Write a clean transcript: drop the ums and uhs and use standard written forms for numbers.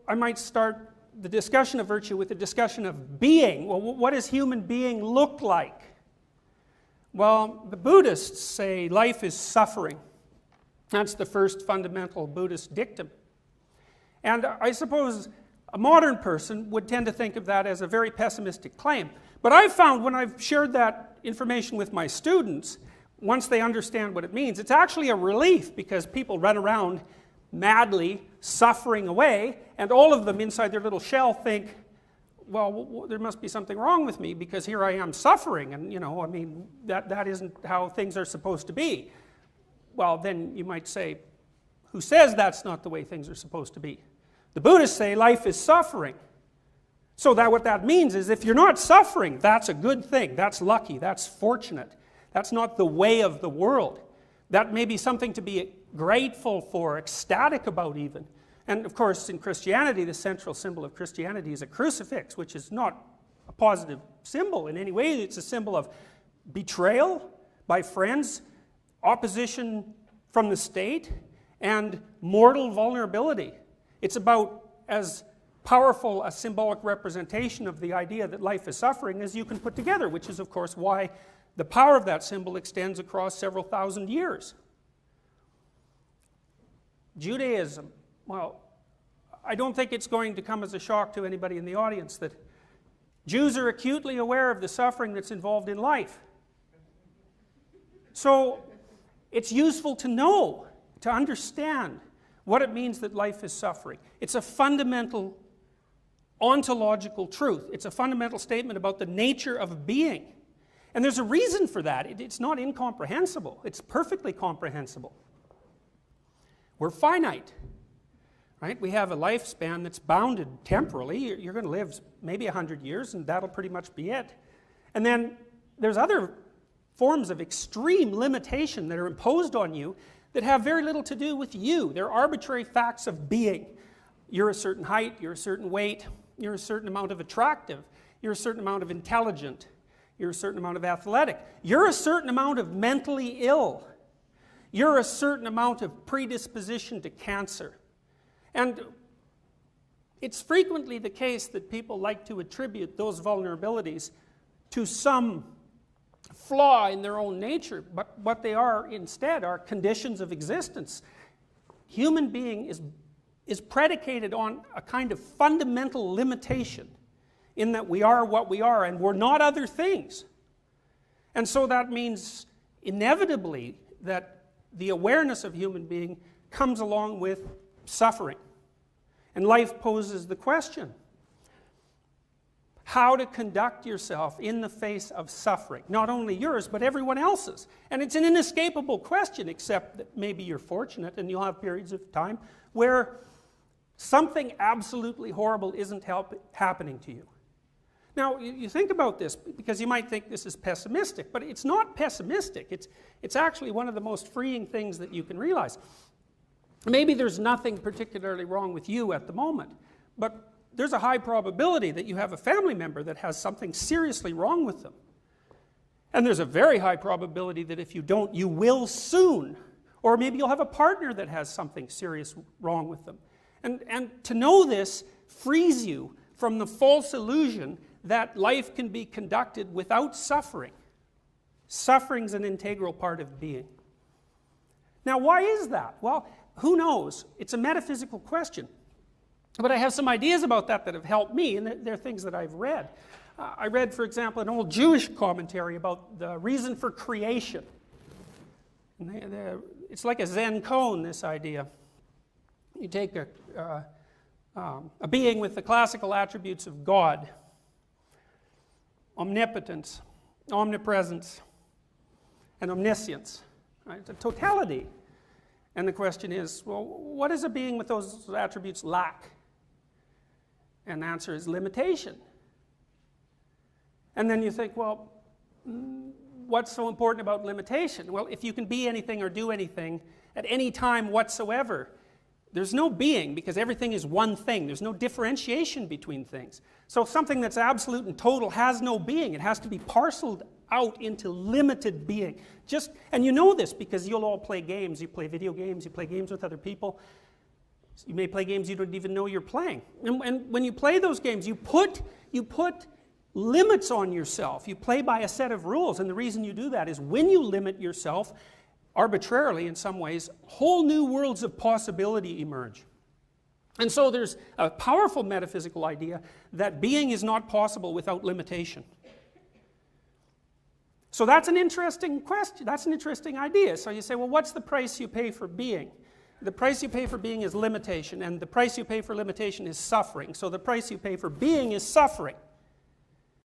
I might start the discussion of virtue with a discussion of being. Well, what does human being look like? Well, the Buddhists say life is suffering. That's the first fundamental Buddhist dictum. And I suppose a modern person would tend to think of that as a very pessimistic claim. But I've found when I've shared that information with my students, once they understand what it means, it's actually a relief, because people run around madly suffering away, and all of them inside their little shell think, well, there must be something wrong with me, because here I am suffering, and you know, I mean, that isn't how things are supposed to be. Well, then you might say, who says that's not the way things are supposed to be? The Buddhists say life is suffering. So that what that means is if you're not suffering, that's a good thing, that's lucky, that's fortunate. That's not the way of the world. That may be something to be grateful for, ecstatic about even. And of course in Christianity, the central symbol of Christianity is a crucifix, which is not a positive symbol in any way. It's a symbol of betrayal by friends, opposition from the state, and mortal vulnerability. It's about as powerful a symbolic representation of the idea that life is suffering as you can put together, which is of course why the power of that symbol extends across several thousand years. Judaism, well, I don't think it's going to come as a shock to anybody in the audience that Jews are acutely aware of the suffering that's involved in life. So it's useful to know, to understand what it means that life is suffering. It's a fundamental ontological truth. It's a fundamental statement about the nature of being. And there's a reason for that. It's not incomprehensible. It's perfectly comprehensible. We're finite, right? We have a lifespan that's bounded temporally. You're going to live maybe 100 years, and that'll pretty much be it. And then there's other forms of extreme limitation that are imposed on you that have very little to do with you. They're arbitrary facts of being. You're a certain height, you're a certain weight, you're a certain amount of attractive, you're a certain amount of intelligent, you're a certain amount of athletic, you're a certain amount of mentally ill, you're a certain amount of predisposition to cancer. And it's frequently the case that people like to attribute those vulnerabilities to some flaw in their own nature, but what they are instead are conditions of existence. Human being is predicated on a kind of fundamental limitation in that we are what we are and we're not other things. And so that means inevitably that the awareness of human being comes along with suffering. And life poses the question, how to conduct yourself in the face of suffering, not only yours, but everyone else's. And it's an inescapable question, except that maybe you're fortunate and you'll have periods of time where something absolutely horrible isn't happening to you. Now, you think about this, because you might think this is pessimistic, but it's not pessimistic. It's actually one of the most freeing things that you can realize. Maybe there's nothing particularly wrong with you at the moment, but there's a high probability that you have a family member that has something seriously wrong with them. And there's a very high probability that if you don't, you will soon. Or maybe you'll have a partner that has something serious wrong with them. And to know this frees you from the false illusion that life can be conducted without suffering. Suffering's an integral part of being. Now, why is that? Well, who knows? It's a metaphysical question. But I have some ideas about that have helped me, and they're things that I've read. I read, for example, an old Jewish commentary about the reason for creation. And it's like a Zen koan, this idea. You take a being with the classical attributes of God, omnipotence, omnipresence, and omniscience. Right? It's a totality. And the question is, well, what does a being with those attributes lack? And the answer is limitation. And then you think, well, what's so important about limitation? Well, if you can be anything or do anything at any time whatsoever, there's no being, because everything is one thing. There's no differentiation between things. So something that's absolute and total has no being. It has to be parceled out into limited being. And you know this because you'll all play games. You play video games, you play games with other people. You may play games you don't even know you're playing. And when you play those games, you put limits on yourself. You play by a set of rules, and the reason you do that is when you limit yourself, arbitrarily in some ways, whole new worlds of possibility emerge. And so there's a powerful metaphysical idea that being is not possible without limitation. So that's an interesting question, that's an interesting idea. So you say, well, what's the price you pay for being? The price you pay for being is limitation, and the price you pay for limitation is suffering. So the price you pay for being is suffering.